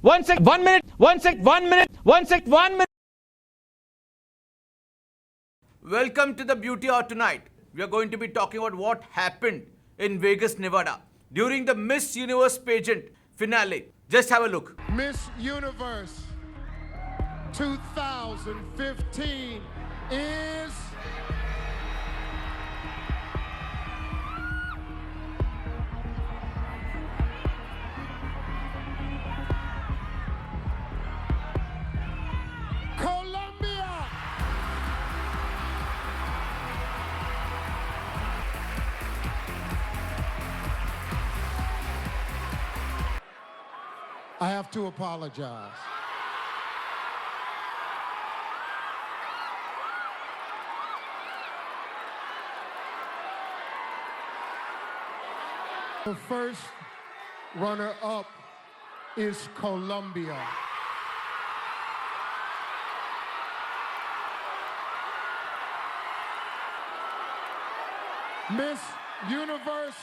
One sec, 1 minute, one sec, 1 minute, one sec, 1 minute. Welcome to the Beauty Hour tonight. We are going to be talking about what happened in Vegas, Nevada during the Miss Universe pageant finale. Just have a look. Miss Universe 2015 is Colombia. I have to apologize. The first runner-up is Colombia. Miss Universe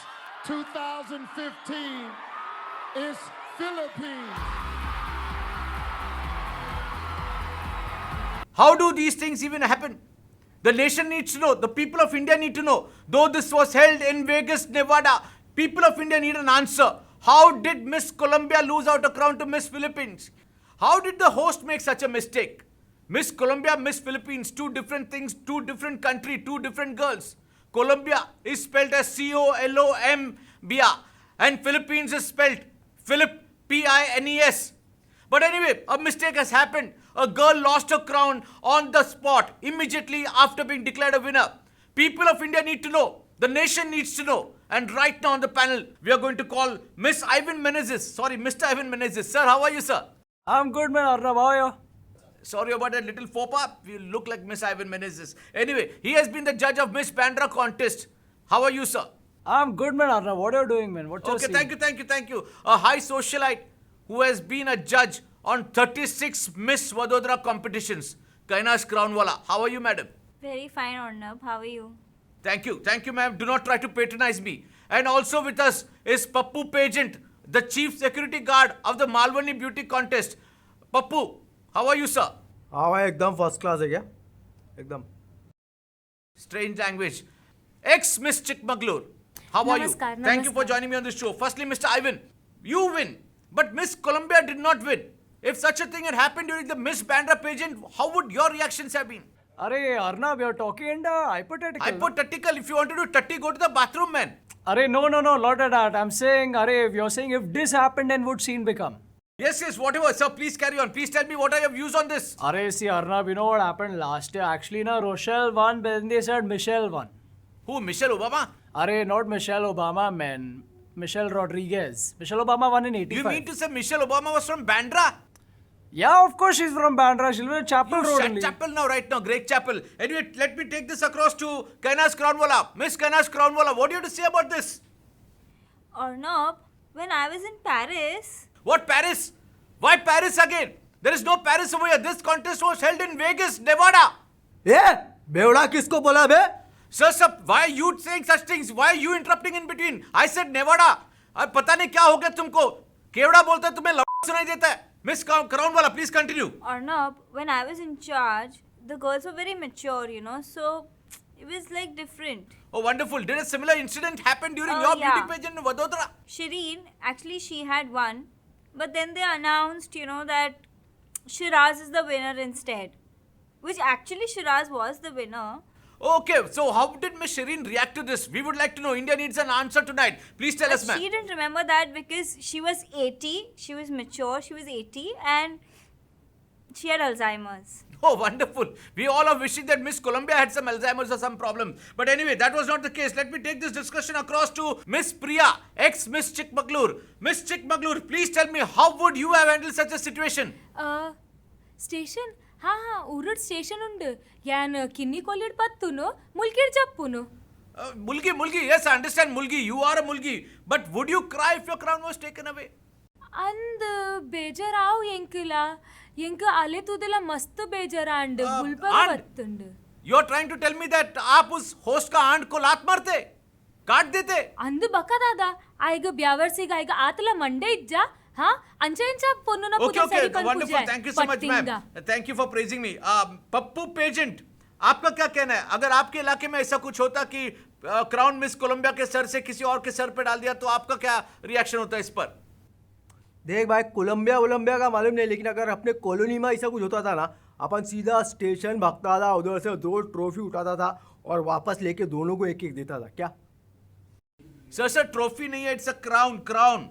2015 is Philippines. How do these things even happen? The nation needs to know. The people of India need to know. Though this was held in Vegas, Nevada, people of India need an answer. How did Miss Colombia lose out a crown to Miss Philippines? How did the host make such a mistake? Miss Colombia, Miss Philippines, two different things, two different country, two different girls. Colombia is spelled as C-O-L-O-M-B-I and Philippines is spelled Philip, P-I-N-E-S. But anyway, a mistake has happened. A girl lost her crown on the spot immediately after being declared a winner. People of India need to know. The nation needs to know. And right now on the panel, we are going to call Miss Ivan Menezes. Sorry, Mr. Ivan Menezes. Sir, how are you, sir? I'm good, man. Arnab, how are you? Sorry about that little faux pas. You look like Miss Ivan Menezes. Anyway, he has been the judge of Miss Bandra contest. How are you, sir? I'm good, man. Arnab, what are you doing, man? What's your Okay, scene? thank you. A high socialite who has been a judge on 36 Miss Vadodara competitions. Kainash Crownwala. How are you, madam? Very fine, Arnab. How are you? Thank you, ma'am. Do not try to patronize me. And also with us is Pappu Pageant, the chief security guard of the Malwani Beauty Contest. Pappu, how are you, sir? हाँ भाई एकदम first class है क्या एकदम Strange language. Ex Miss Chikmagalur. How are you? Namaskar, Thank you for namaskar. joining me on this show. Firstly, Mr. Ivan, you win. But Miss Colombia did not win. If such a thing had happened during the Miss Bandra pageant, how would your reactions have been? Arey, Arnab, you're talking in hypothetical. Hypothetical. If you want to do tutty, go to the bathroom, man. Arey, no, not like that. I'm saying, Arey, if you're saying if this happened, then would scene become? Yes, whatever. Sir, please carry on. Please tell me what are your views on this? Arey, see, Arnab, you know what happened last year? Actually, na, Rochelle won, but then they said Michelle won. Who? Michelle Obama? Arey, not Michelle Obama, man. Michelle Rodriguez. Michelle Obama won in 85. You mean to say Michelle Obama was from Bandra? Yeah, of course she's from Bandra. She'll be in Chapel Road Shut only. Chapel now, right now. Great Chapel. Anyway, let me take this across to Kainash Crownwala. Miss Kainash Crownwala, what do you have to say about this? Arnab, when I was in Paris, What, Paris? Why Paris again? There is no Paris over here. This contest was held in Vegas, Nevada. ए बेवड़ा किसको बोला बे Sir, why are you saying such things? Why are you interrupting in between? I said Nevada. अब पता नहीं क्या हो गया तुमको केवड़ा बोलता है तुम्हें लौड़ा सुनाई देता है miss Crownwala, please continue. Arnab, when I was in charge, the girls were very mature, so it was like different. Oh, wonderful. Did a similar incident happen during Oh, your yeah. beauty pageant in Vadodara? Shireen, actually she had won, but then they announced, that Shiraz is the winner instead. Which actually Shiraz was the winner. Okay, so how did Miss Shireen react to this? We would like to know. India needs an answer tonight. Please tell But us, ma'am. she didn't remember that because she was 80, she was mature, she was 80 and she had Alzheimer's. Oh, wonderful. We all are wishing that Miss Colombia had some Alzheimer's or some problem. But anyway, that was not the case. Let me take this discussion across to Miss Priya, ex-Miss Chikmagalur. Miss Chikmagalur, please tell me, how would you have handled such a situation? Station ఊరుడ్ station ఉండు యాన్ కిన్ని కొల్లిడ్ పత్తును ముల్కిడ్ చెప్పును Mulgi, yes, I understand Mulgi. You are a Mulgi. But would you cry if your crown was taken away? ಅಂದ್ ಬೇಜಾರಾವ್ ಎಂಕುಲ ಎಂಕ ಅಲೆ ತುದಲ ಮಸ್ತ್ ಬೇಜಾರ ಅಂಡ್ ಬುಲ್ಪಗ and- ಬತ್ತುಂಡು You're trying to tell me that आप उस host का आंट को लात मारते, काट देते. ಅಂದು ಬಕದಾದ ಆಯ್ಗ ಬ್ಯಾವರ್ಸಿಗ ಆಯ್ಗ ಆತಲ ಮಂಡೆ ಇಜ್ಜ हा अंचेंचा पोन्नुना Okay, पूजा okay, सरी पण wonderful. Puja Thank you so much, ma'am. Thank you for praising me. Pappu pageant, आपका क्या कहना है? अगर आपके इलाके में ऐसा कुछ होता कि क्राउन मिस कोलंबिया के सर से किसी और के सर पे डाल दिया, तो आपका क्या रिएक्शन होता है इस पर? देख भाई, कोलंबिया का मालूम नहीं, लेकिन अगर अपने कॉलोनी में ऐसा कुछ होता था ना, अपन सीधा स्टेशन भागता था, उधर से 2 ट्रॉफी उठाता था और वापस लेके दोनों को एक एक देता था। क्या सर ट्रॉफी नहीं है, इट्स अ क्राउन।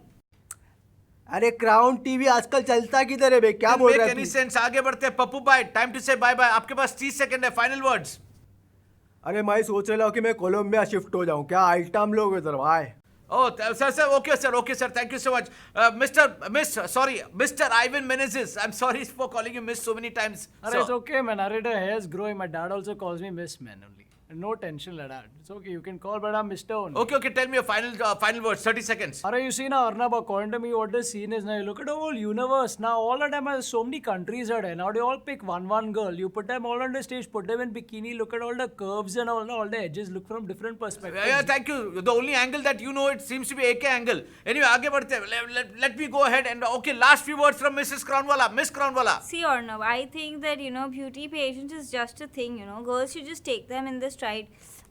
अरे क्राउन टीवी आजकल चलता किधर है बे? क्या बोल रहा है एनी तू? सेंस? आगे बढ़ते हैं पप्पू भाई, टाइम टू से बाय बाय। आपके पास 30 सेकंड है, फाइनल वर्ड्स। अरे मैं सोच रहा हूँ कि मैं कोलंबिया शिफ्ट हो जाऊँ। क्या आइटम लोग इधर भाई? Oh, sir, okay, sir, thank you so much. Mr. Ivan Menezes, I'm sorry for calling you miss so many times. Alright, it's okay, man. Already the hair's growing. My dad also calls me Miss Man only. No tension like that. It's okay. You can call, but I'm Mr. only. Okay, tell me your final words, 30 seconds. Alright, you see now, Arnab, according to me, what the scene is now, you look at the whole universe. Now, all the time, there's so many countries are there. Now, they all pick one girl. You put them all on the stage, put them in bikini, look at all the curves and all the edges, look from different perspectives. Yeah, thank you. The only angle that you know, it seems to be AK angle. Anyway, आगे बढ़ते हैं. Let me go ahead and, okay, last few words from Mrs. Crownwala. Miss Crownwala. See, Arnav, I think that, beauty pageant is just a thing, Girls should just take them in their stride.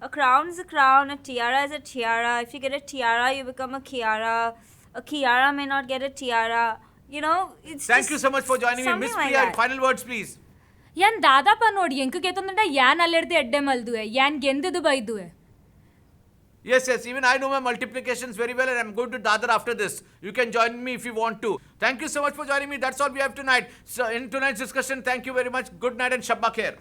A crown is a crown, a tiara is a tiara. If you get a tiara, you become a Kiara. A Kiara may not get a tiara. It's Thank just you so much for joining me. something Miss like Priya, that. final words, please. ಯಾನ್ ದಾದಾಪ ನೋಡಿ ಎಂಕ ಕೇತೊಂದಂಡ ಯಾನ್ ಅಲ್ಲೆಡ್ದು ಎಡ್ಡೆ ಮಲ್ದುವೆ ಯಾನ್ ಗೆಂದದು ಬೈದುವೆ. Yes, even I know my multiplications very well, and I'm going to Dadar after this. You can join me if you want to. Thank you so much for joining me. That's all we have tonight. So in tonight's discussion, thank you very much. Good night and Shabba Khair.